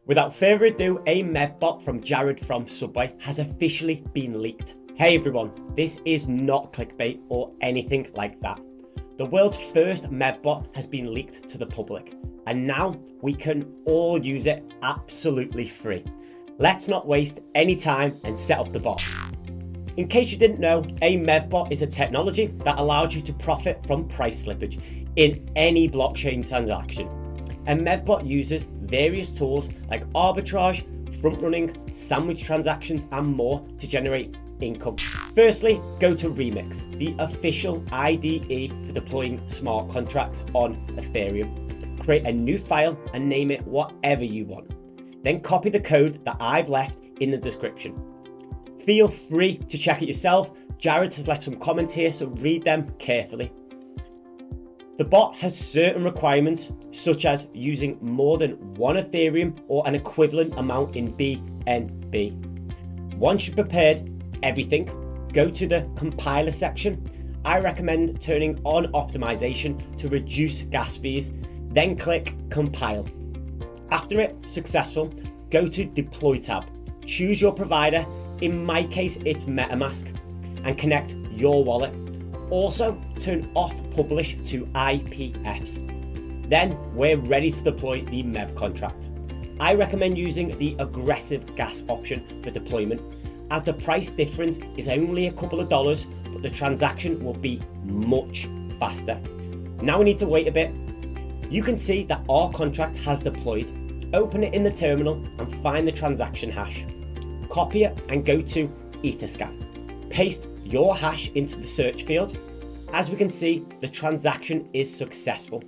Without further ado, a MEV bot from Jared from Subway has officially been leaked. Hey everyone, this is not clickbait or anything like that. The world's first MEV bot has been leaked to the public, and now we can all use it absolutely free. Let's not waste any time and set up the bot. In case you didn't know, a MEV bot is a technology that allows you to profit from price slippage in any blockchain transaction. A MEV bot uses various tools like arbitrage, front-running, sandwich transactions, and more to generate income. Firstly, go to Remix, the official IDE for deploying smart contracts on Ethereum. Create a new file and name it whatever you want. Then copy the code that I've left in the description. Feel free to check it yourself. Jared has left some comments here, so read them carefully. The bot has certain requirements, such as using more than one Ethereum or an equivalent amount in BNB. Once you've prepared everything, go to the compiler section. I recommend turning on optimization to reduce gas fees, then click compile. After it's successful, go to deploy tab. Choose your provider, in my case it's MetaMask, and connect your wallet. Also, turn off publish to IPFs. Then we're ready to deploy the MEV contract. I recommend using the aggressive gas option for deployment, as the price difference is only a couple of dollars, but the transaction will be much faster. Now we need to wait a bit. You can see that our contract has deployed. Open it in the terminal and find the transaction hash. Copy it and go to Etherscan. Paste your hash into the search field. As we can see, the transaction is successful.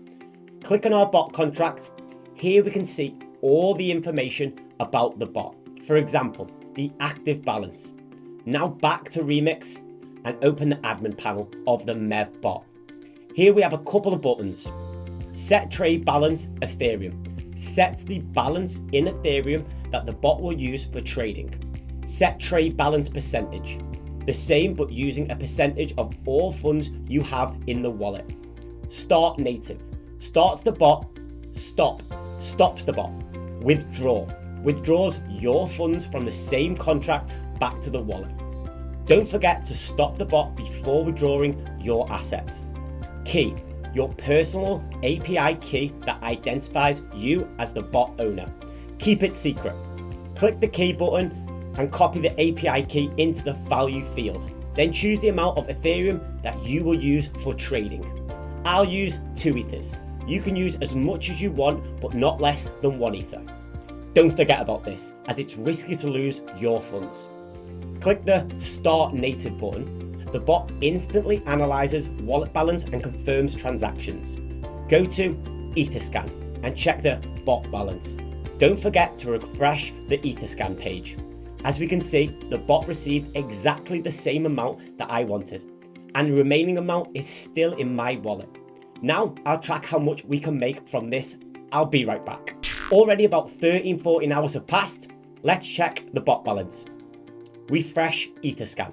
Click on our bot contract. Here we can see all the information about the bot. For example, the active balance. Now back to Remix and open the admin panel of the MEV bot. Here we have a couple of buttons. Set trade balance Ethereum. Set the balance in Ethereum that the bot will use for trading. Set trade balance percentage. The same, but using a percentage of all funds you have in the wallet. Start native. Starts the bot. Stop. Stops the bot. Withdraw. Withdraws your funds from the same contract back to the wallet. Don't forget to stop the bot before withdrawing your assets. Key. Your personal API key that identifies you as the bot owner. Keep it secret. Click the key button and copy the API key into the value field. Then choose the amount of Ethereum that you will use for trading. I'll use 2 ethers. You can use as much as you want, but not less than 1 ether. Don't forget about this, as it's risky to lose your funds. Click the Start Native button. The bot instantly analyzes wallet balance and confirms transactions. Go to Etherscan and check the bot balance. Don't forget to refresh the Etherscan page. As we can see, the bot received exactly the same amount that I wanted, and the remaining amount is still in my wallet. Now I'll track how much we can make from this. I'll be right back. Already about 13-14 hours have passed. Let's check the bot balance. Refresh Etherscan.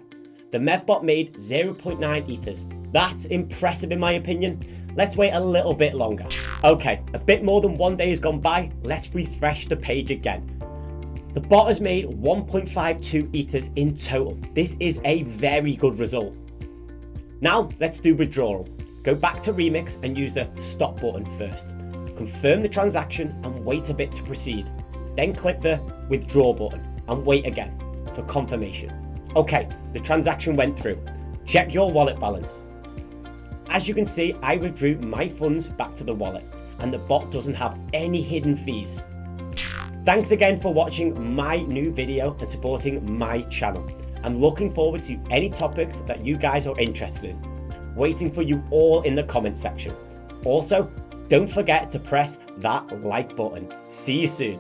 The MEV bot made 0.9 ethers. That's impressive in my opinion. Let's wait a little bit longer. Okay, a bit more than 1 day has gone by. Let's refresh the page again. The bot has made 1.52 ethers in total. This is a very good result. Now let's do withdrawal. Go back to Remix and use the stop button first. Confirm the transaction and wait a bit to proceed. Then click the withdraw button and wait again for confirmation. Okay, the transaction went through. Check your wallet balance. As you can see, I withdrew my funds back to the wallet and the bot doesn't have any hidden fees. Thanks again for watching my new video and supporting my channel. I'm looking forward to any topics that you guys are interested in. Waiting for you all in the comment section. Also, don't forget to press that like button. See you soon.